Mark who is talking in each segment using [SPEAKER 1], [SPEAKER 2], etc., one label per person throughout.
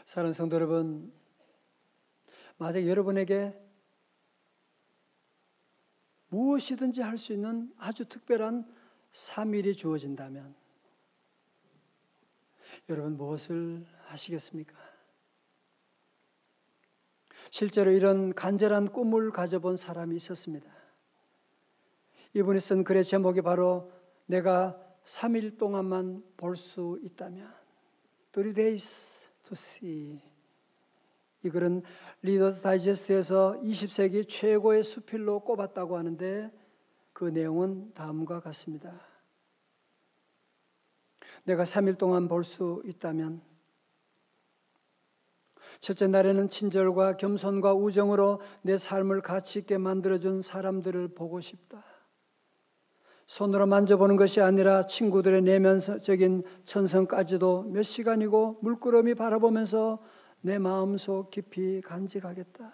[SPEAKER 1] 사랑하는 성도 여러분, 만약 여러분에게 무엇이든지 할 수 있는 아주 특별한 3일이 주어진다면 여러분 무엇을 하시겠습니까? 실제로 이런 간절한 꿈을 가져본 사람이 있었습니다. 이분이 쓴 글의 제목이 바로 내가 3일 동안만 볼 수 있다면 3 days to see. 이 글은 리더스 다이제스트에서 20세기 최고의 수필로 꼽았다고 하는데 그 내용은 다음과 같습니다. 내가 3일 동안 볼 수 있다면 첫째 날에는 친절과 겸손과 우정으로 내 삶을 가치 있게 만들어준 사람들을 보고 싶다. 손으로 만져보는 것이 아니라 친구들의 내면적인 천성까지도 몇 시간이고 물끄러미 바라보면서 내 마음속 깊이 간직하겠다.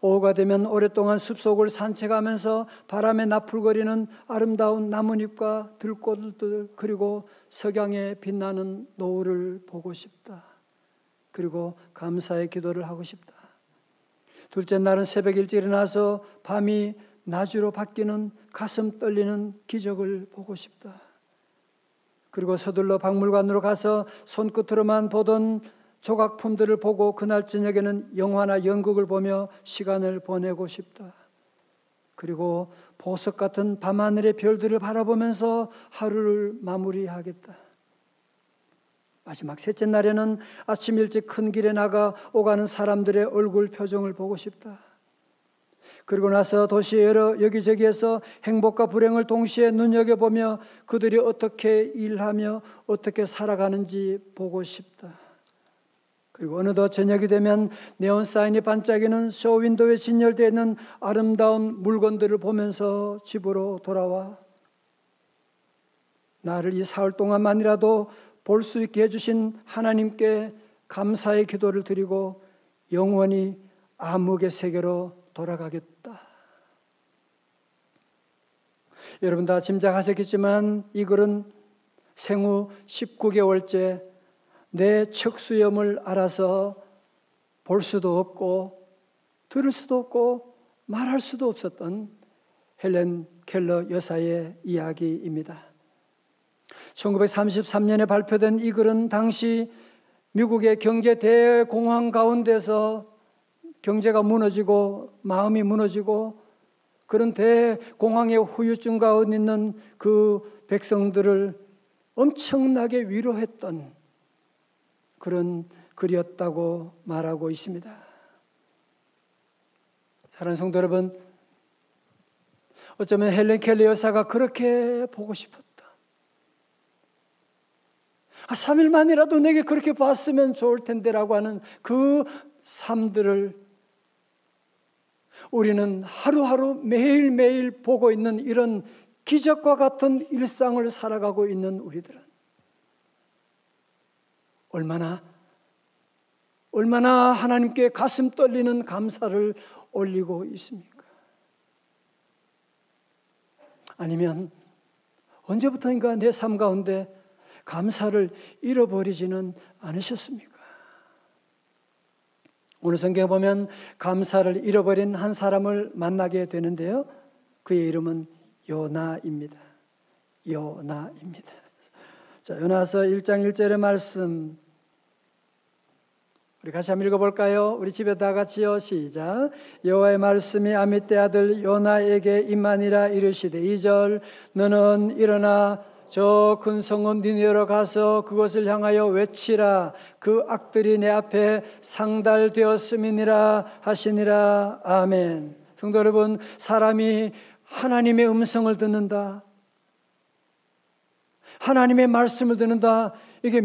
[SPEAKER 1] 오후가 되면 오랫동안 숲속을 산책하면서 바람에 나풀거리는 아름다운 나뭇잎과 들꽃들 그리고 석양에 빛나는 노을을 보고 싶다. 그리고 감사의 기도를 하고 싶다. 둘째 날은 새벽 일찍 일어나서 밤이 낮으로 바뀌는 가슴 떨리는 기적을 보고 싶다. 그리고 서둘러 박물관으로 가서 손끝으로만 보던 조각품들을 보고 그날 저녁에는 영화나 연극을 보며 시간을 보내고 싶다. 그리고 보석 같은 밤하늘의 별들을 바라보면서 하루를 마무리하겠다. 마지막 셋째 날에는 아침 일찍 큰 길에 나가 오가는 사람들의 얼굴 표정을 보고 싶다. 그리고 나서 도시의 여기저기에서 행복과 불행을 동시에 눈여겨보며 그들이 어떻게 일하며 어떻게 살아가는지 보고 싶다. 그리고 어느덧 저녁이 되면 네온 사인이 반짝이는 쇼윈도에 진열되어 있는 아름다운 물건들을 보면서 집으로 돌아와 나를 이 사흘 동안만이라도 볼 수 있게 해주신 하나님께 감사의 기도를 드리고 영원히 암흑의 세계로 돌아가겠다. 여러분 다 짐작하셨겠지만 이 글은 생후 19개월째 내 척수염을 알아서 볼 수도 없고 들을 수도 없고 말할 수도 없었던 헬렌 켈러 여사의 이야기입니다. 1933년에 발표된 이 글은 당시 미국의 경제 대공황 가운데서 경제가 무너지고 마음이 무너지고 그런 대공황의 후유증 가운데 있는 그 백성들을 엄청나게 위로했던 그런 글이었다고 말하고 있습니다. 사랑하는 성도 여러분, 어쩌면 헬렌 켈러 여사가 그렇게 보고 싶었다. 3일만이라도 내게 그렇게 봤으면 좋을 텐데라고 하는 그 삶들을 우리는 하루하루 매일매일 보고 있는 이런 기적과 같은 일상을 살아가고 있는 우리들은 얼마나 하나님께 가슴 떨리는 감사를 올리고 있습니까? 아니면 언제부터인가 내 삶 가운데 감사를 잃어버리지는 않으셨습니까? 오늘 성경에 보면 감사를 잃어버린 한 사람을 만나게 되는데요. 그의 이름은 요나입니다. 요나입니다. 자, 요나서 1장 1절의 말씀 우리 같이 한번 읽어볼까요? 우리 집에 다 같이요. 시작. 여호와의 말씀이 아미떼 아들 요나에게 임하니라 이르시되 2절 너는 일어나 저 큰 성읍 니느웨로 가서 그것을 향하여 외치라. 그 악들이 내 앞에 상달되었음이니라 하시니라. 아멘. 성도 여러분, 사람이 하나님의 음성을 듣는다, 하나님의 말씀을 듣는다, 이게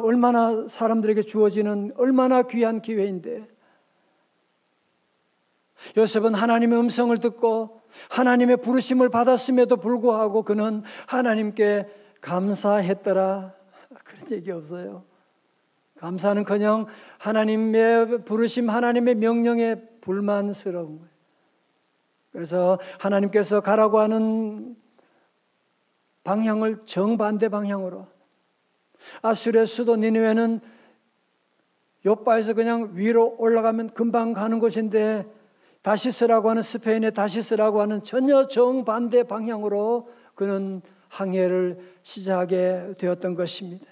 [SPEAKER 1] 얼마나 사람들에게 주어지는 얼마나 귀한 기회인데, 요셉은 하나님의 음성을 듣고 하나님의 부르심을 받았음에도 불구하고 그는 하나님께 감사했더라. 그런 얘기 없어요. 감사는커녕 하나님의 부르심, 하나님의 명령에 불만스러운 거예요. 그래서 하나님께서 가라고 하는 방향을 정반대 방향으로, 아수르의 수도 니느웨는 요빠에서 그냥 위로 올라가면 금방 가는 곳인데 다시스라고 하는 스페인의 다시스라고 하는 전혀 정반대 방향으로 그는 항해를 시작하게 되었던 것입니다.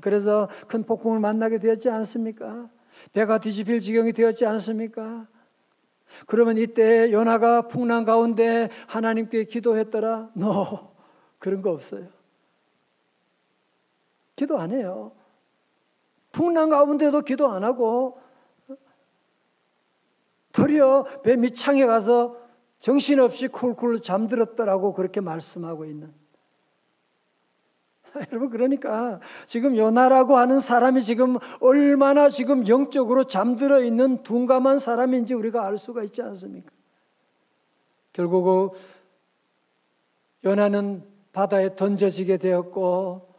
[SPEAKER 1] 그래서 큰 폭풍을 만나게 되었지 않습니까? 배가 뒤집힐 지경이 되었지 않습니까? 그러면 이때 요나가 풍랑 가운데 하나님께 기도했더라? 그런 거 없어요. 기도 안 해요. 풍랑 가운데도 기도 안 하고 도리어 배 밑창에 가서 정신없이 쿨쿨 잠들었더라고 그렇게 말씀하고 있는. 여러분, 그러니까 지금 요나라고 하는 사람이 지금 얼마나 지금 영적으로 잠들어 있는 둔감한 사람인지 우리가 알 수가 있지 않습니까? 결국 요나는 바다에 던져지게 되었고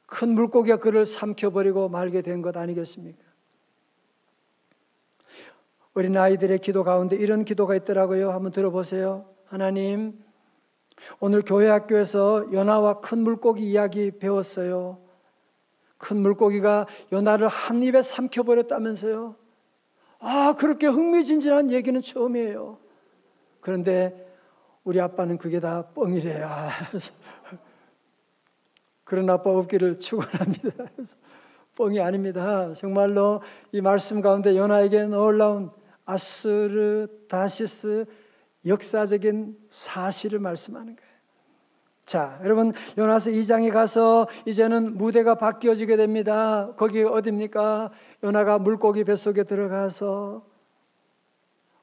[SPEAKER 1] 큰 물고기가 그를 삼켜버리고 말게 된 것 아니겠습니까? 어린아이들의 기도 가운데 이런 기도가 있더라고요. 한번 들어보세요. 하나님, 오늘 교회 학교에서 요나와 큰 물고기 이야기 배웠어요. 큰 물고기가 요나를 한 입에 삼켜버렸다면서요. 그렇게 흥미진진한 얘기는 처음이에요. 그런데 우리 아빠는 그게 다 뻥이래요. 그런 아빠 없기를 축원합니다. 뻥이 아닙니다. 정말로 이 말씀 가운데 요나에게 놀라운 아스르다시스 역사적인 사실을 말씀하는 거예요. 자, 여러분, 요나서 2장에 가서 이제는 무대가 바뀌어지게 됩니다. 거기 어디입니까? 요나가 물고기 뱃속에 들어가서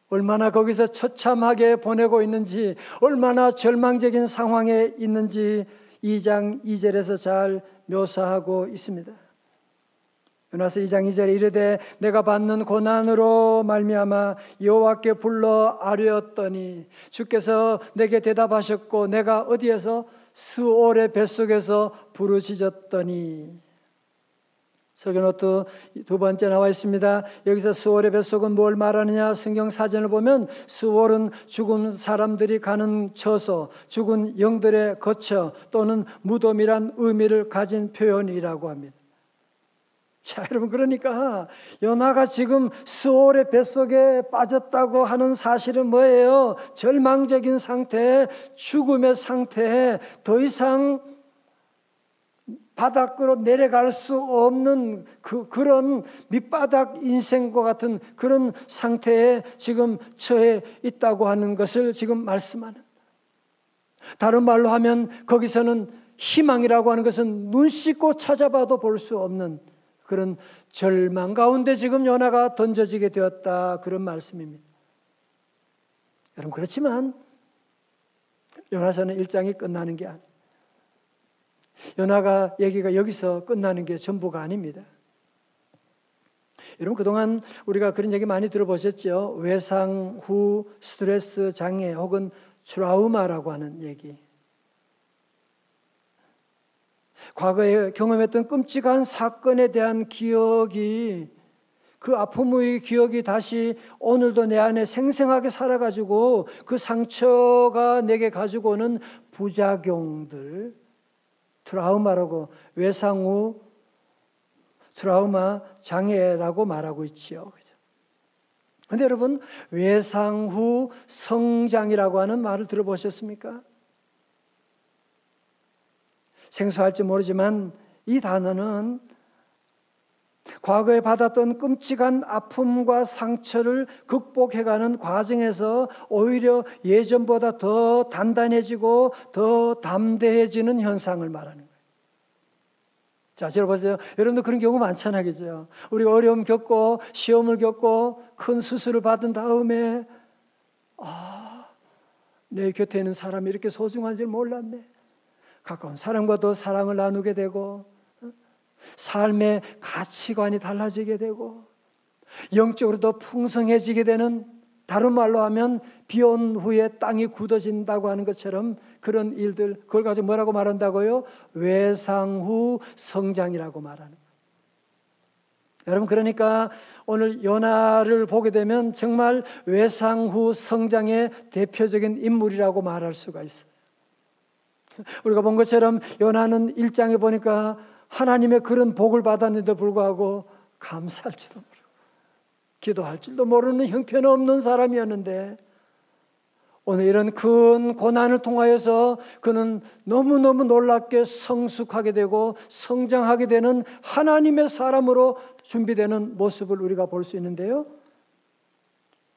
[SPEAKER 1] 얼마나 거기서 처참하게 보내고 있는지, 얼마나 절망적인 상황에 있는지 2장 2절에서 잘 묘사하고 있습니다. 요나서 2장 2절에 이르되 내가 받는 고난으로 말미암아 여호와께 불러 아뢰었더니 주께서 내게 대답하셨고 내가 어디에서? 스올의 뱃속에서 부르짖었더니. 설교노트 두 번째 나와 있습니다. 여기서 스올의 뱃속은 뭘 말하느냐? 성경 사전을 보면 스올은 죽은 사람들이 가는 처소, 죽은 영들의 거처 또는 무덤이란 의미를 가진 표현이라고 합니다. 자, 여러분, 그러니까 요나가 지금 스올의 뱃속에 빠졌다고 하는 사실은 뭐예요? 절망적인 상태, 죽음의 상태, 더 이상 바닥으로 내려갈 수 없는 그런 밑바닥 인생과 같은 그런 상태에 지금 처해 있다고 하는 것을 지금 말씀하는. 다른 말로 하면 거기서는 희망이라고 하는 것은 눈 씻고 찾아봐도 볼 수 없는 그런 절망 가운데 지금 요나가 던져지게 되었다, 그런 말씀입니다. 여러분, 그렇지만 요나서는 1장이 끝나는 게 아니에요. 요나가 얘기가 여기서 끝나는 게 전부가 아닙니다. 여러분, 그동안 우리가 그런 얘기 많이 들어보셨죠? 외상 후 스트레스 장애 혹은 트라우마라고 하는 얘기. 과거에 경험했던 끔찍한 사건에 대한 기억이, 그 아픔의 기억이 다시 오늘도 내 안에 생생하게 살아가지고 그 상처가 내게 가지고 오는 부작용들, 트라우마라고, 외상 후 트라우마 장애라고 말하고 있지요. 그런데 여러분, 외상 후 성장이라고 하는 말을 들어보셨습니까? 생소할지 모르지만 이 단어는 과거에 받았던 끔찍한 아픔과 상처를 극복해가는 과정에서 오히려 예전보다 더 단단해지고 더 담대해지는 현상을 말하는 거예요. 자, 들어보세요. 여러분도 그런 경우 많잖아요, 그죠? 우리가 어려움 겪고 시험을 겪고 큰 수술을 받은 다음에 내 곁에 있는 사람이 이렇게 소중한 줄 몰랐네. 가까운 사람과 더 사랑을 나누게 되고 삶의 가치관이 달라지게 되고 영적으로 더 풍성해지게 되는, 다른 말로 하면 비 온 후에 땅이 굳어진다고 하는 것처럼 그런 일들, 그걸 가지고 뭐라고 말한다고요? 외상 후 성장이라고 말하는 거예요. 여러분, 그러니까 오늘 요나를 보게 되면 정말 외상 후 성장의 대표적인 인물이라고 말할 수가 있어요. 우리가 본 것처럼 요나는 1장에 보니까 하나님의 그런 복을 받았는데도 불구하고 감사할지도 모르고 기도할 줄도 모르는 형편없는 사람이었는데 오늘 이런 큰 고난을 통하여서 그는 너무너무 놀랍게 성숙하게 되고 성장하게 되는 하나님의 사람으로 준비되는 모습을 우리가 볼 수 있는데요.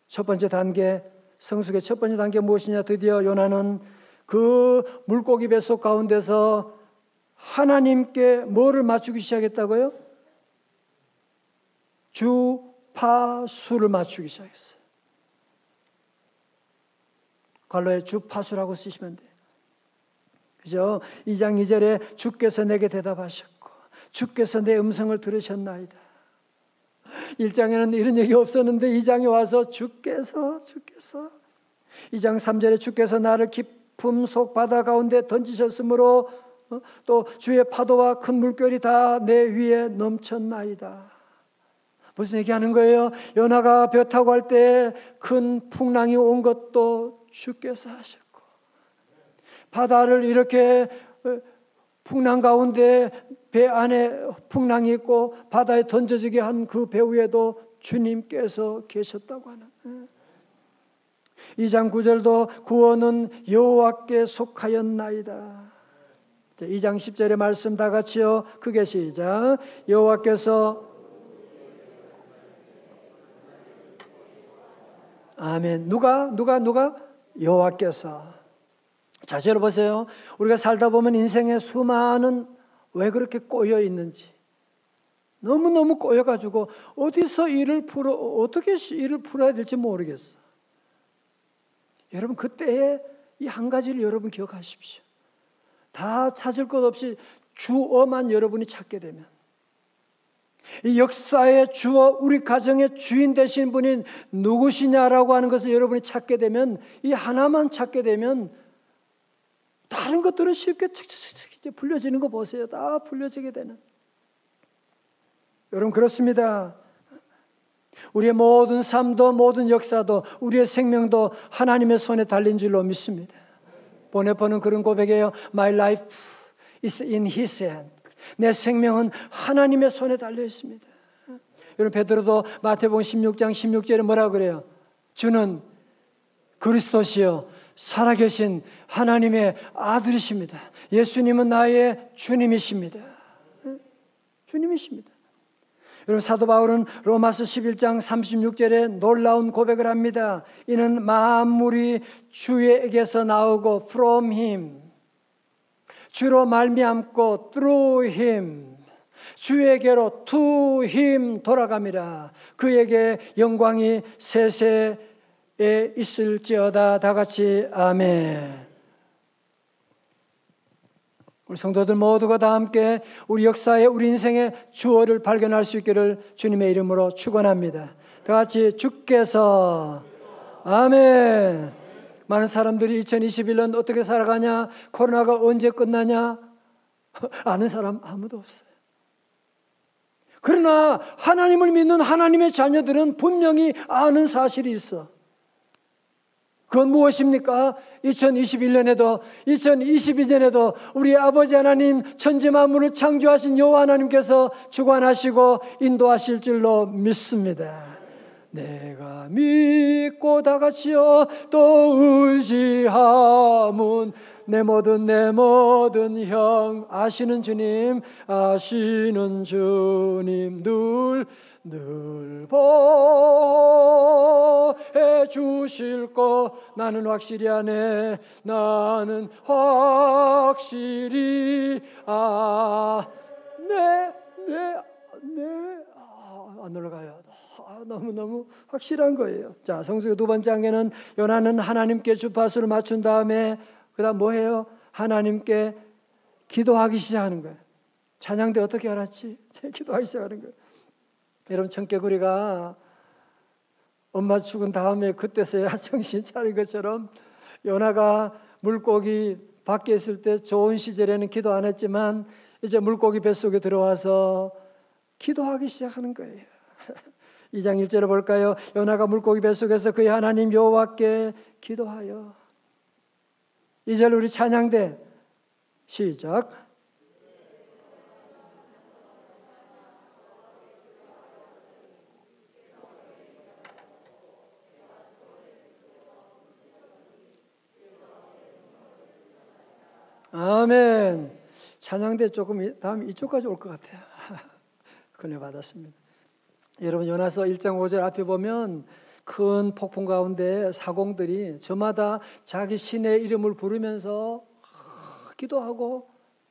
[SPEAKER 1] 첫 번째 단계, 성숙의 첫 번째 단계 무엇이냐? 드디어 요나는 그 물고기 뱃속 가운데서 하나님께 뭐를 맞추기 시작했다고요? 주파수를 맞추기 시작했어요. 갈로에 주파수라고 쓰시면 돼요. 그죠? 2장 2절에 주께서 내게 대답하셨고 주께서 내 음성을 들으셨나이다. 1장에는 이런 얘기 없었는데 2장에 와서 주께서 2장 3절에 주께서 나를 깊음 속 바다 가운데 던지셨으므로 또 주의 파도와 큰 물결이 다 내 위에 넘쳤나이다. 무슨 얘기하는 거예요? 요나가 배 타고 갈 때 큰 풍랑이 온 것도 주께서 하셨고 바다를 이렇게 풍랑 가운데 배 안에 풍랑이 있고 바다에 던져지게 한 그 배 위에도 주님께서 계셨다고 하는 2장 9절도 구원은 여호와께 속하였나이다. 2장 10절의 말씀 다 같이요. 크게 시작. 여호와께서 아멘. 누가? 여호와께서. 자, 저를 보세요. 우리가 살다 보면 인생에 수많은 왜 그렇게 꼬여 있는지 너무너무 꼬여가지고 어디서 어떻게 일을 풀어야 될지 모르겠어. 여러분 그때에 이 한 가지를 여러분 기억하십시오. 다 찾을 것 없이 주어만 여러분이 찾게 되면 이 역사의 주어, 우리 가정의 주인 되신 분이 누구시냐라고 하는 것을 여러분이 찾게 되면 이 하나만 찾게 되면 다른 것들은 쉽게 이제 풀려지는 거 보세요. 다 풀려지게 되는. 여러분 그렇습니다. 우리의 모든 삶도 모든 역사도 우리의 생명도 하나님의 손에 달린 줄로 믿습니다. 보네포는 그런 고백이에요. My life is in His hand. 내 생명은 하나님의 손에 달려 있습니다. 여러분 베드로도 마태복음 16장 16절에 뭐라고 그래요? 주는 그리스도시요 살아계신 하나님의 아들이십니다. 예수님은 나의 주님이십니다. 주님이십니다. 여러분 사도 바울은 로마서 11장 36절에 놀라운 고백을 합니다. 이는 만물이 주에게서 나오고 from Him, 주로 말미암고 through Him, 주에게로 to Him 돌아갑니다. 그에게 영광이 세세에 있을지어다. 다 같이 아멘. 우리 성도들 모두가 다 함께 우리 역사에 우리 인생의 주어를 발견할 수 있기를 주님의 이름으로 축원합니다. 다 같이 주께서 아멘. 많은 사람들이 2021년 어떻게 살아가냐, 코로나가 언제 끝나냐 아는 사람 아무도 없어요. 그러나 하나님을 믿는 하나님의 자녀들은 분명히 아는 사실이 있어. 그건 무엇입니까? 2021년에도 2022년에도 우리 아버지 하나님 천지 만물을 창조하신 여호와 하나님께서 주관하시고 인도하실 줄로 믿습니다. 내가 믿고 다 같이요 또 의지함은 내 모든 형 아시는 주님 늘 보해 주실 것 나는 확실히 아네. 나는 확실히 안 올라가요. 너무너무 확실한 거예요. 자, 성수의 두 번째 단계는 요나는 하나님께 주파수를 맞춘 다음에 그 다음 뭐해요? 하나님께 기도하기 시작하는 거예요. 찬양 때 어떻게 알았지? 기도하기 시작하는 거예요. 여러분 청개구리가 엄마 죽은 다음에 그때서야 정신 차린 것처럼 요나가 물고기 밖에 있을 때 좋은 시절에는 기도 안 했지만 이제 물고기 뱃속에 들어와서 기도하기 시작하는 거예요. 2장 1절을 볼까요? 요나가 물고기 뱃속에서 그의 하나님 여호와께 기도하여. 2절 우리 찬양대 시작. 아멘. 찬양대 조금 다음 이쪽까지 올 것 같아요. 은혜 받았습니다. 여러분 요나서 1장 5절 앞에 보면 큰 폭풍 가운데 사공들이 저마다 자기 신의 이름을 부르면서 기도하고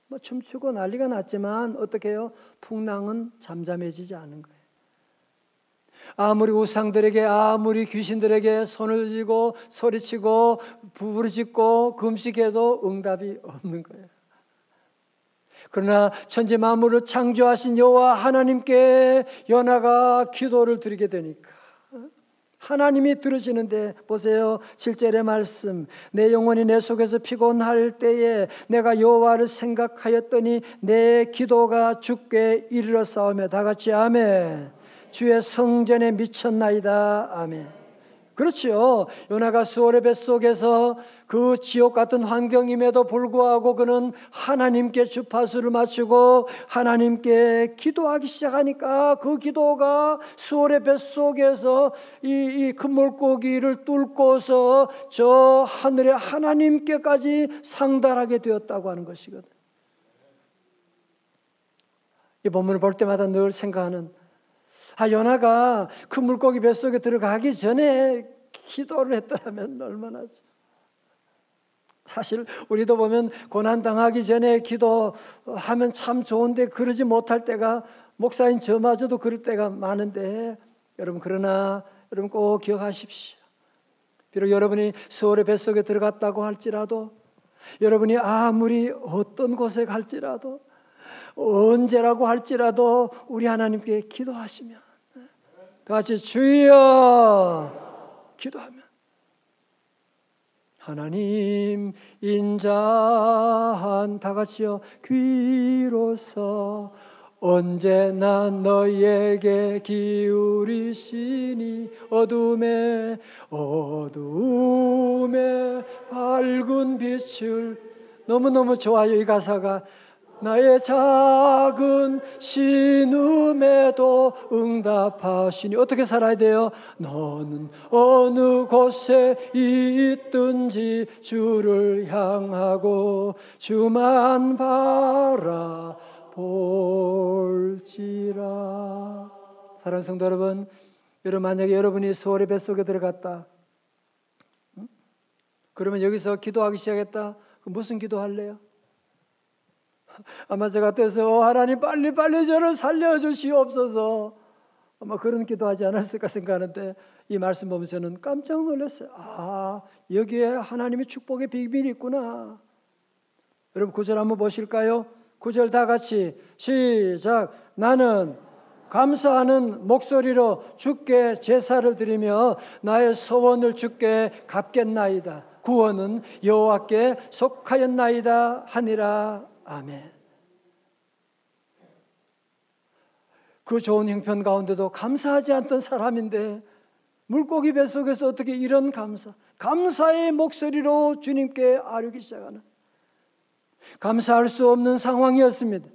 [SPEAKER 1] 뭐 춤추고 난리가 났지만 어떻게 해요? 풍랑은 잠잠해지지 않은 거예요. 아무리 우상들에게 아무리 귀신들에게 손을 쥐고 소리치고 부르짖고 금식해도 응답이 없는 거예요. 그러나 천지 만물을 창조하신 여호와 하나님께 요나가 기도를 드리게 되니까 하나님이 들으시는데 보세요. 7절의 말씀. 내 영혼이 내 속에서 피곤할 때에 내가 여호와를 생각하였더니 내 기도가 주께 이르렀사오며 다 같이 아멘. 주의 성전에 미쳤나이다. 아멘. 그렇죠. 요나가 수월의 뱃속에서 그 지옥 같은 환경임에도 불구하고 그는 하나님께 주파수를 맞추고 하나님께 기도하기 시작하니까 그 기도가 수월의 뱃속에서 이 큰 물고기를 뚫고서 저 하늘의 하나님께까지 상달하게 되었다고 하는 것이거든. 이 본문을 볼 때마다 늘 생각하는 요나가 그 물고기 뱃속에 들어가기 전에 기도를 했더라면 얼마나. 사실 우리도 보면 고난당하기 전에 기도하면 참 좋은데 그러지 못할 때가, 목사인 저마저도 그럴 때가 많은데, 여러분 그러나 여러분 꼭 기억하십시오. 비록 여러분이 수월의 뱃속에 들어갔다고 할지라도, 여러분이 아무리 어떤 곳에 갈지라도, 언제라고 할지라도 우리 하나님께 기도하시면, 다 같이 주여 기도하면 하나님 인자한 다 같이요 귀로서 언제나 너희에게 기울이시니 어둠에 밝은 빛을. 너무너무 좋아요 이 가사가. 나의 작은 신음에도 응답하시니. 어떻게 살아야 돼요? 너는 어느 곳에 있든지 주를 향하고 주만 바라볼지라. 사랑하는 성도 여러분, 만약에 여러분이 수월의 뱃속에 들어갔다, 그러면 여기서 기도하기 시작했다. 무슨 기도할래요? 아마 저 같아서 하나님 빨리 저를 살려주시옵소서, 아마 그런 기도하지 않았을까 생각하는데 이 말씀 보면 저는 깜짝 놀랐어요. 여기에 하나님의 축복의 비밀이 있구나. 여러분 9절 한번 보실까요? 9절 다 같이 시작. 나는 감사하는 목소리로 주께 제사를 드리며 나의 소원을 주께 갚겠나이다. 구원은 여호와께 속하였나이다 하니라. 아멘. 그 좋은 형편 가운데도 감사하지 않던 사람인데 물고기 뱃속에서 어떻게 이런 감사의 목소리로 주님께 아뢰기 시작하는, 감사할 수 없는 상황이었습니다.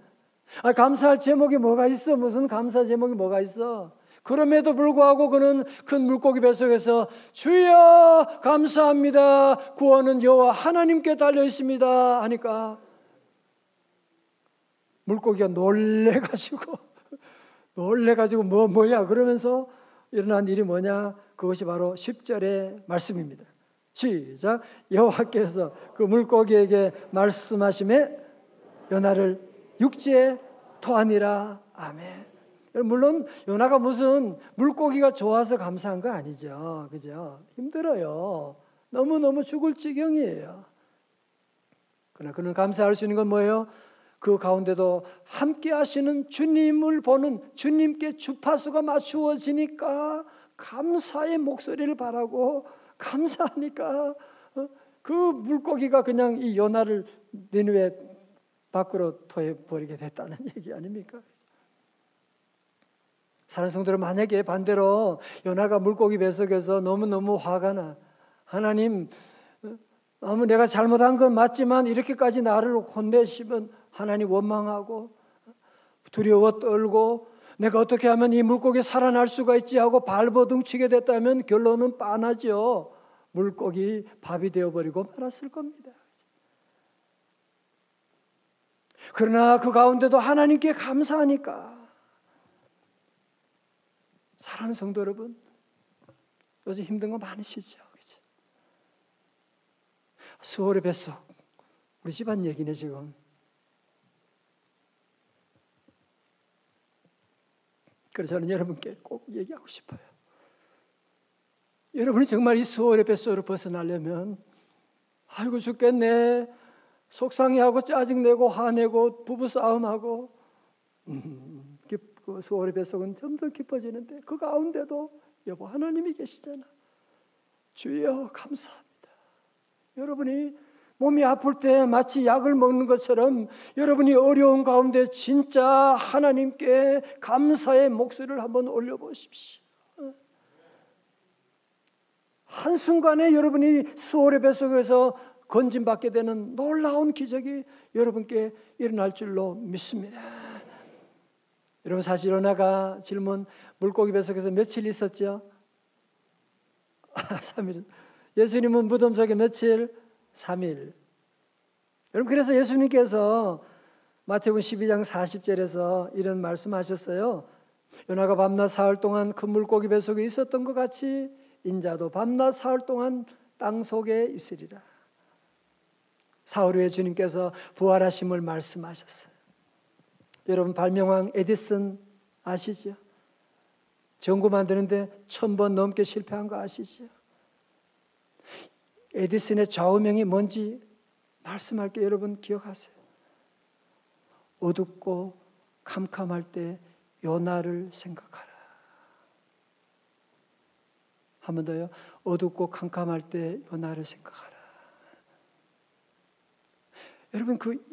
[SPEAKER 1] 감사할 제목이 뭐가 있어? 무슨 감사 제목이 뭐가 있어? 그럼에도 불구하고 그는 큰 물고기 뱃속에서 주여 감사합니다, 구원은 여호와 하나님께 달려 있습니다 하니까 물고기가 놀래가지고 뭐야 그러면서 일어난 일이 뭐냐? 그것이 바로 10절의 말씀입니다. 시작. 여호와께서 그 물고기에게 말씀하시매 요나를 육지에 토하니라. 아멘. 물론 요나가 무슨 물고기가 좋아서 감사한 거 아니죠. 그죠? 힘들어요. 너무너무 죽을 지경이에요. 그러나 그는 감사할 수 있는 건 뭐예요? 그 가운데도 함께 하시는 주님을 보는, 주님께 주파수가 맞추어지니까 감사의 목소리를 바라고 감사하니까 그 물고기가 그냥 이 요나를 니느웨 밖으로 토해버리게 됐다는 얘기 아닙니까? 사랑하는 성도들, 만약에 반대로 요나가 물고기 뱃속에서 너무너무 화가 나, 하나님 내가 잘못한 건 맞지만 이렇게까지 나를 혼내시면 하나님 원망하고 두려워 떨고 내가 어떻게 하면 이 물고기 살아날 수가 있지 하고 발버둥치게 됐다면 결론은 빤하죠. 물고기 밥이 되어버리고 말았을 겁니다. 그러나 그 가운데도 하나님께 감사하니까. 사랑하는 성도 여러분, 요즘 힘든 거 많으시죠? 그치? 수월의 뱃속, 우리 집안 얘기네 지금. 그래서 저는 여러분께 꼭 얘기하고 싶어요. 여러분이 정말 이 수월의 뱃속으로 벗어나려면 아이고 죽겠네, 속상해하고 짜증내고 화내고 부부싸움하고 그 수월의 뱃속은 점점 깊어지는데 그 가운데도 여보 하나님이 계시잖아. 주여 감사합니다. 여러분이 몸이 아플 때 마치 약을 먹는 것처럼 여러분이 어려운 가운데 진짜 하나님께 감사의 목소리를 한번 올려보십시오. 한순간에 여러분이 수월의 뱃속에서 건짐받게 되는 놀라운 기적이 여러분께 일어날 줄로 믿습니다. 여러분 사실 일어나가 질문, 물고기 뱃속에서 며칠 있었죠? 3일. 예수님은 무덤 속에 며칠? 3일. 여러분 그래서 예수님께서 마태복음 12장 40절에서 이런 말씀하셨어요. 요나가 밤낮 사흘 동안 큰 물고기 뱃속에 있었던 것 같이 인자도 밤낮 사흘 동안 땅 속에 있으리라. 사흘 후에 주님께서 부활하심을 말씀하셨어요. 여러분 발명왕 에디슨 아시죠? 전구 만드는데 1000번 넘게 실패한 거 아시죠? 에디슨의 좌우명이 뭔지 말씀할게요. 여러분 기억하세요. 어둡고 캄캄할 때 요나를 생각하라. 한 번 더요. 어둡고 캄캄할 때 요나를 생각하라. 여러분 그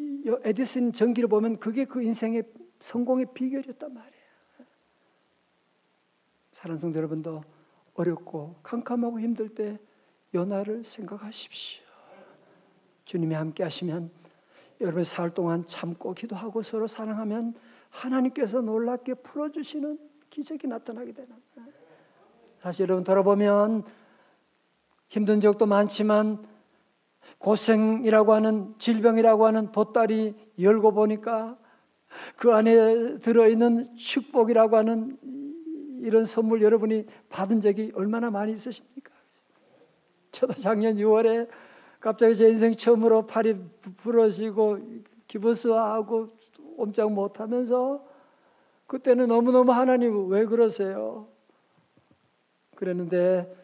[SPEAKER 1] 에디슨 전기를 보면 그게 그 인생의 성공의 비결이었단 말이에요. 사랑하는 성도 여러분도 어렵고 캄캄하고 힘들 때 요나를 생각하십시오. 주님이 함께 하시면 여러분 사흘 동안 참고 기도하고 서로 사랑하면 하나님께서 놀랍게 풀어주시는 기적이 나타나게 되는. 사실 여러분 돌아보면 힘든 적도 많지만 고생이라고 하는 질병이라고 하는 보따리 열고 보니까 그 안에 들어있는 축복이라고 하는 이런 선물 여러분이 받은 적이 얼마나 많이 있으십니까? 저도 작년 6월에 갑자기 제 인생 처음으로 팔이 부러지고 기부스하고 옴짝 못하면서 그때는 너무너무 하나님 왜 그러세요? 그랬는데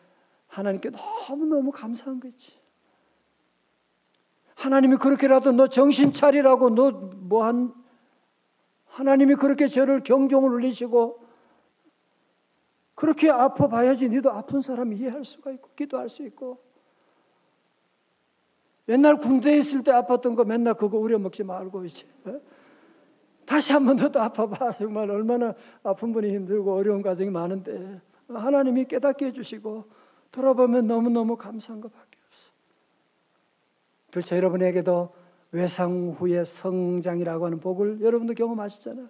[SPEAKER 1] 하나님께 너무너무 감사한 거지. 하나님이 그렇게라도 너 정신 차리라고 하나님이 그렇게 저를 경종을 울리시고 그렇게 아파봐야지 너도 아픈 사람 이해할 수가 있고 기도할 수 있고 맨날 군대에 있을 때 아팠던 거 맨날 그거 우려먹지 말고 이제 다시 한 번 더 아파봐. 정말 얼마나 아픈 분이 힘들고 어려운 과정이 많은데 하나님이 깨닫게 해주시고 돌아보면 너무너무 감사한 것밖에 없어. 그렇죠. 여러분에게도 외상 후의 성장이라고 하는 복을 여러분도 경험하시잖아요.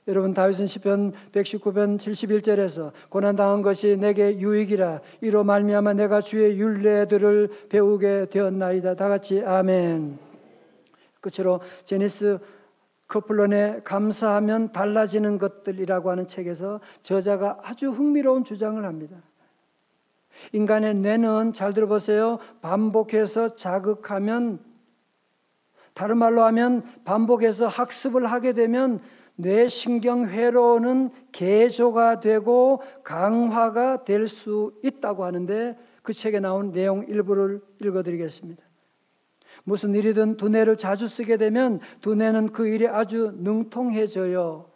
[SPEAKER 1] 여러분 다윗은 시편 119편 71절에서 고난당한 것이 내게 유익이라 이로 말미암아 내가 주의 율례들을 배우게 되었나이다. 다 같이 아멘. 끝으로 제니스 커플런의 감사하면 달라지는 것들이라고 하는 책에서 저자가 아주 흥미로운 주장을 합니다. 인간의 뇌는 잘 들어보세요. 반복해서 자극하면, 다른 말로 하면 반복해서 학습을 하게 되면 뇌신경회로는 개조가 되고 강화가 될 수 있다고 하는데 그 책에 나온 내용 일부를 읽어드리겠습니다. 무슨 일이든 두뇌를 자주 쓰게 되면 두뇌는 그 일에 아주 능통해져요.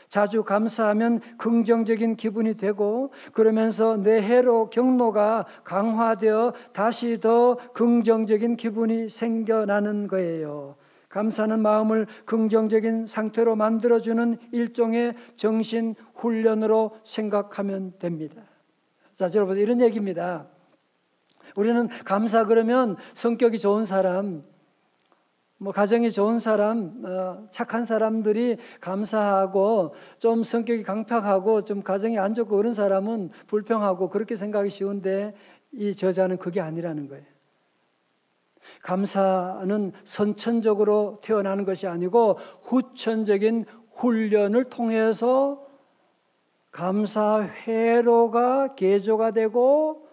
[SPEAKER 1] 자주 감사하면 긍정적인 기분이 되고 그러면서 뇌회로 경로가 강화되어 다시 더 긍정적인 기분이 생겨나는 거예요. 감사는 마음을 긍정적인 상태로 만들어주는 일종의 정신 훈련으로 생각하면 됩니다. 자, 여러분 이런 얘기입니다. 우리는 감사 그러면 성격이 좋은 사람, 가정이 좋은 사람, 착한 사람들이 감사하고 좀 성격이 강팍하고 좀 가정이 안 좋고 그런 사람은 불평하고 그렇게 생각이 쉬운데 이 저자는 그게 아니라는 거예요. 감사는 선천적으로 태어나는 것이 아니고 후천적인 훈련을 통해서 감사 회로가 개조가 되고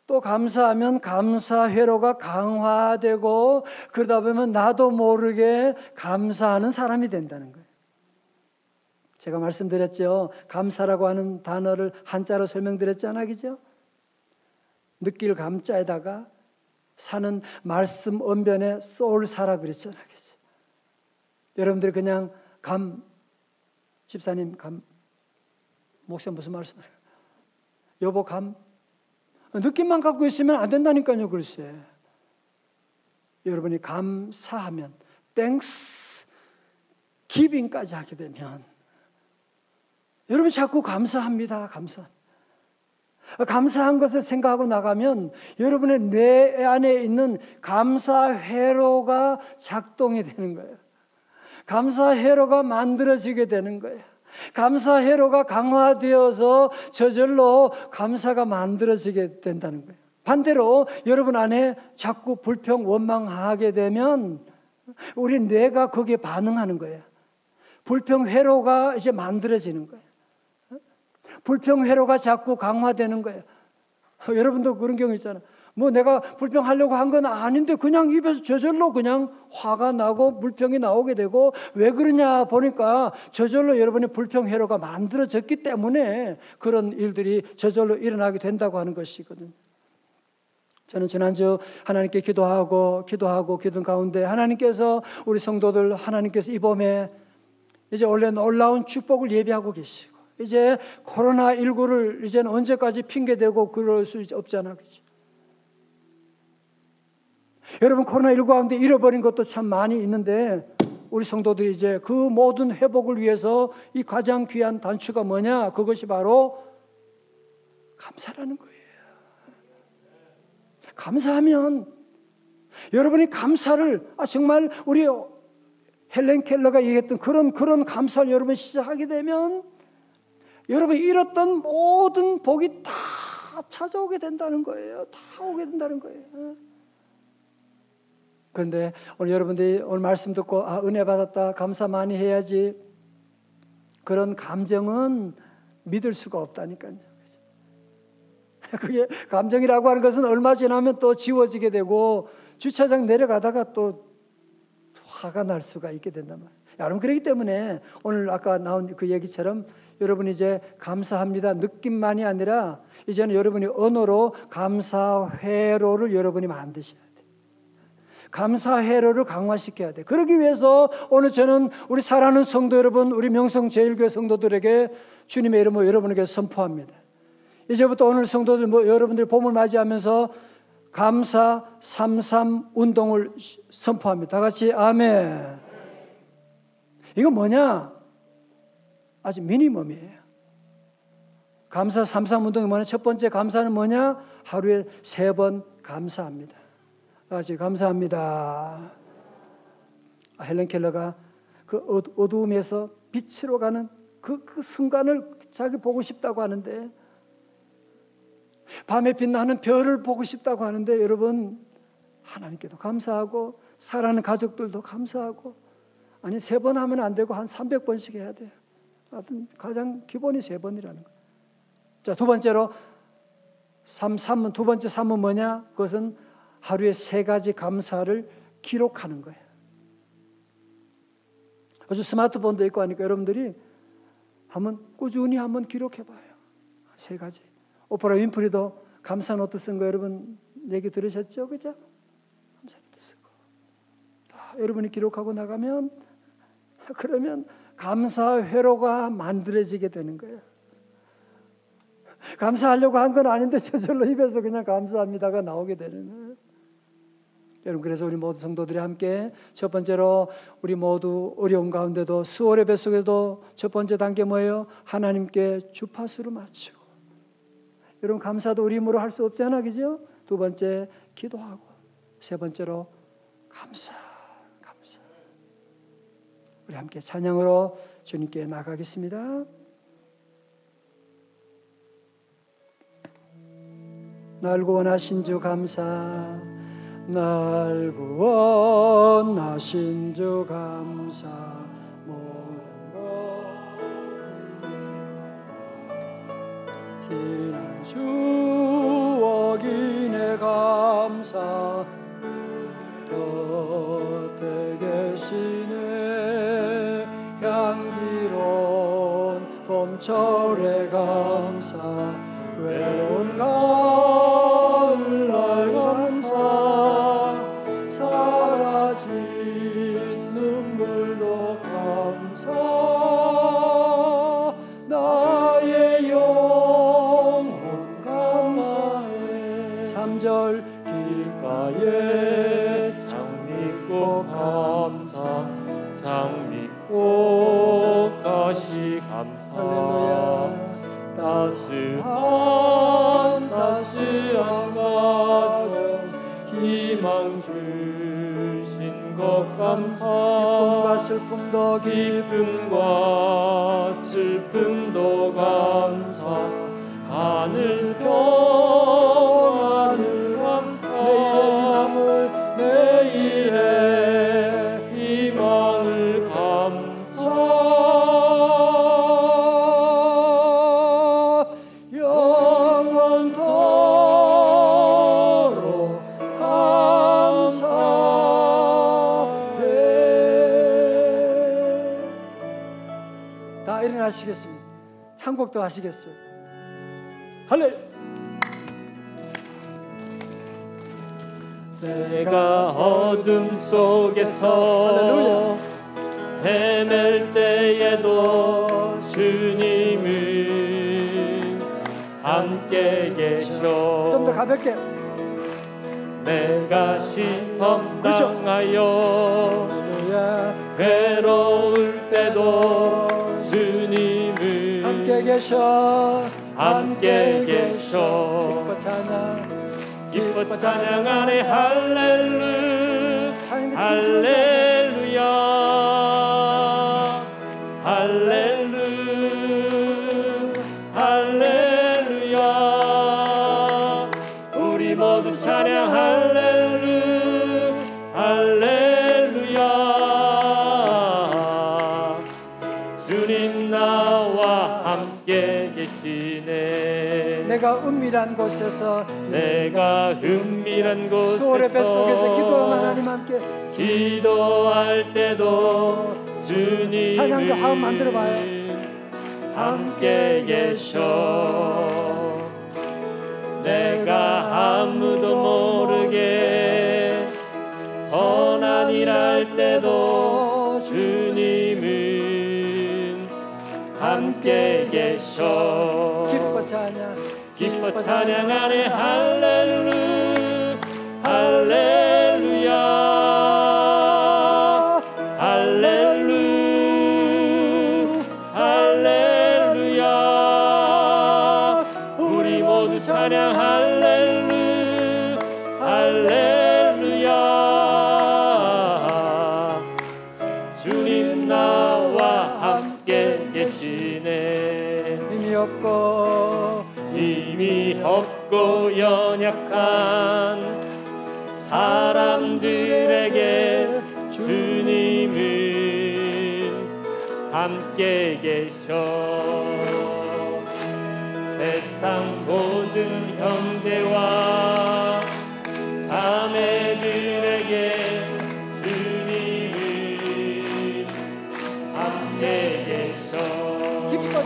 [SPEAKER 1] 또 감사하면 감사 회로가 강화되고 그러다 보면 나도 모르게 감사하는 사람이 된다는 거예요. 제가 말씀드렸죠. 감사라고 하는 단어를 한자로 설명드렸잖아요. 그죠? 느낄 감자에다가 사는 말씀 언변에 쏠사라 그랬잖아요. 그죠? 여러분들이 그냥 집사님 목사님 무슨 말씀이에요? 여보 느낌만 갖고 있으면 안 된다니까요. 글쎄. 여러분이 감사하면 땡스 기빙까지 하게 되면 여러분 자꾸 감사합니다. 감사한 것을 생각하고 나가면 여러분의 뇌 안에 있는 감사 회로가 작동이 되는 거예요. 감사 회로가 만들어지게 되는 거예요. 감사 회로가 강화되어서 저절로 감사가 만들어지게 된다는 거예요. 반대로 여러분 안에 자꾸 불평, 원망하게 되면 우리 뇌가 거기에 반응하는 거예요. 불평 회로가 이제 만들어지는 거예요. 불평 회로가 자꾸 강화되는 거예요. 여러분도 그런 경우 있잖아요. 뭐 내가 불평하려고 한 건 아닌데 그냥 입에서 저절로 그냥 화가 나고 불평이 나오게 되고 왜 그러냐 보니까 저절로 여러분의 불평 회로가 만들어졌기 때문에 그런 일들이 저절로 일어나게 된다고 하는 것이거든요. 저는 지난주 하나님께 기도하고 기도한 가운데 하나님께서 우리 성도들 하나님께서 이 봄에 이제 원래 놀라운 축복을 예비하고 계시고 이제 코로나19를 이제는 언제까지 핑계대고 그럴 수 없잖아. 그치? 여러분 코로나19 가운데 잃어버린 것도 참 많이 있는데 우리 성도들이 이제 그 모든 회복을 위해서 이 가장 귀한 단추가 뭐냐? 그것이 바로 감사라는 거예요. 감사하면 여러분이 감사를 정말 우리 헬렌 켈러가 얘기했던 그런 감사를 여러분 시작하게 되면 여러분이 잃었던 모든 복이 다 찾아오게 된다는 거예요. 다 오게 된다는 거예요. 그런데 오늘 여러분들이 오늘 말씀 듣고 은혜 받았다 감사 많이 해야지 그런 감정은 믿을 수가 없다니까요. 그게 감정이라고 하는 것은 얼마 지나면 또 지워지게 되고 주차장 내려가다가 또 화가 날 수가 있게 된단 말이에요. 여러분 그렇기 때문에 오늘 아까 나온 그 얘기처럼 여러분이 이제 감사합니다 느낌만이 아니라 이제는 여러분이 언어로 감사 회로를 여러분이 만드셔야 돼요. 감사 회로를 강화시켜야 돼요. 그러기 위해서 오늘 저는 우리 사랑하는 성도 여러분, 우리 명성제일교회 성도들에게 주님의 이름으로 여러분에게 선포합니다. 이제부터 오늘 성도들 여러분들이 봄을 맞이하면서 감사 33 운동을 선포합니다. 다 같이 아멘. 이건 뭐냐? 아주 미니멈이에요. 감사 33 운동이 뭐냐? 첫 번째 감사는 뭐냐? 하루에 3번 감사합니다. 다 같이 감사합니다. 헬렌 켈러가 그 어두움에서 빛으로 가는 그 순간을 자기 보고 싶다고 하는데 밤에 빛나는 별을 보고 싶다고 하는데 여러분 하나님께도 감사하고 사랑하는 가족들도 감사하고 아니 3번 하면 안 되고 한 300번씩 해야 돼요. 하여튼 가장 기본이 3번이라는 거예요. 자, 두 번째로 두 번째 3은 뭐냐? 그것은 하루에 3가지 감사를 기록하는 거예요. 아주 스마트폰도 있고 하니까 여러분들이 꾸준히 한번 기록해봐요. 3가지. 오프라 윈프리도 감사 노트 쓴 거 여러분 얘기 들으셨죠? 그죠? 감사 노트 쓰고. 여러분이 기록하고 나가면 그러면 감사 회로가 만들어지게 되는 거예요. 감사하려고 한 건 아닌데 저절로 입에서 그냥 감사합니다가 나오게 되는 거예요. 여러분 그래서 우리 모두 성도들이 함께 첫 번째로 우리 모두 어려운 가운데도 수월의 뱃속에도 첫 번째 단계 뭐예요? 하나님께 주파수를 맞추고 여러분 감사도 우리 힘으로 할 수 없잖아, 그죠? 두 번째 기도하고 세 번째로 감사. 우리 함께 찬양으로 주님께 나가겠습니다. 날 구원하신 주 감사, 날 구원하신 주 감사 모든 것 지난 추억이 내 감사 곁에 계시네 향기로운 봄철의 감사 외로운 가을날 감사 사라진 눈물도 감사 나의 영혼 감사해 3절 길가에 장미꽃 감사 장미꽃 다시 감사 할렐루야 따스한 가정 희망 주신 것 감사 기쁨과 슬픔도 감사 하늘 평안을 감사 내일의 희망을 감사 하시겠습니다. 창곡도 하시겠어요. 할렐루야.
[SPEAKER 2] 내가 어둠 속에서 헤맬 때에도 주님은 함께 계셔.
[SPEAKER 1] 좀 더 가볍게.
[SPEAKER 2] 내가 시험 당하여 괴로울 때도 주님은
[SPEAKER 1] 함께 계셔
[SPEAKER 2] 기뻐 찬양하네 할렐루야 할렐루야 할렐루야 할렐루야 우리 모두 찬양 할렐루야 할렐루야 주님 나와 함께 계시네.
[SPEAKER 1] 내가 은밀한 곳에서
[SPEAKER 2] 수월의
[SPEAKER 1] 뱃속에서 기도하면 하나님 함께
[SPEAKER 2] 기도할 때도 주님은
[SPEAKER 1] 찬양도 화음 만들어봐요.
[SPEAKER 2] 함께 계셔. 내가 아무도 모르게 선한 일 할 때도 주님은 함께 계셔. 기뻐 찬양하네 할렐루야 할렐루야 할렐루야 할렐루야 우리 모두 찬양 할렐루야 할렐루야 주님 나와 함께 계시네. 힘이 없고 연약한 사람들에게 주님은 함께 계셔. 세상 모든 형제와 자매들에게 주님은 함께 계셔.
[SPEAKER 1] 기뻐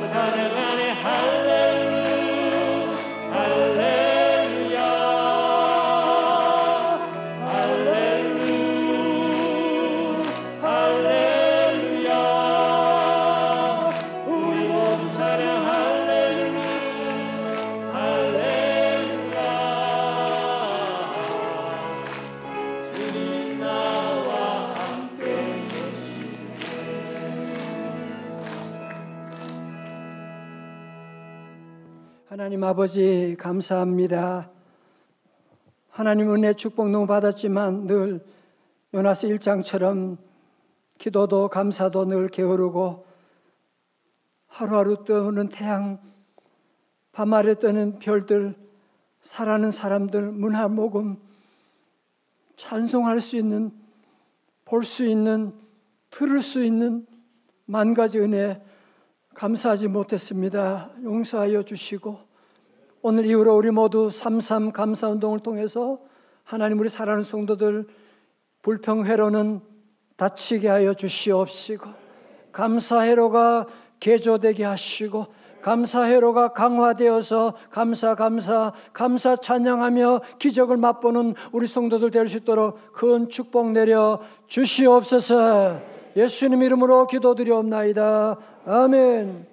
[SPEAKER 1] 찬양하네
[SPEAKER 2] 할렐루야 할렐루야 할렐루야 할렐루야 우리 모두 찬양 할렐루야 할렐루야 주님 나와 함께
[SPEAKER 1] 하나님 아버지 감사합니다. 하나님 은혜 축복 너무 받았지만 늘 요나스 1장처럼 기도도 감사도 늘 게으르고 하루하루 뜨는 태양 밤하늘에 뜨는 별들 사랑하는 사람들 문화 모금 찬송할 수 있는, 볼 수 있는, 들을 수 있는 만 가지 은혜 감사하지 못했습니다. 용서하여 주시고 오늘 이후로 우리 모두 3.3 감사운동을 통해서 하나님 우리 사랑하는 성도들 불평회로는 다치게 하여 주시옵시고, 감사회로가 개조되게 하시고, 감사회로가 강화되어서 감사 찬양하며 기적을 맛보는 우리 성도들 될 수 있도록 큰 축복 내려 주시옵소서. 예수님 이름으로 기도드리옵나이다. 아멘.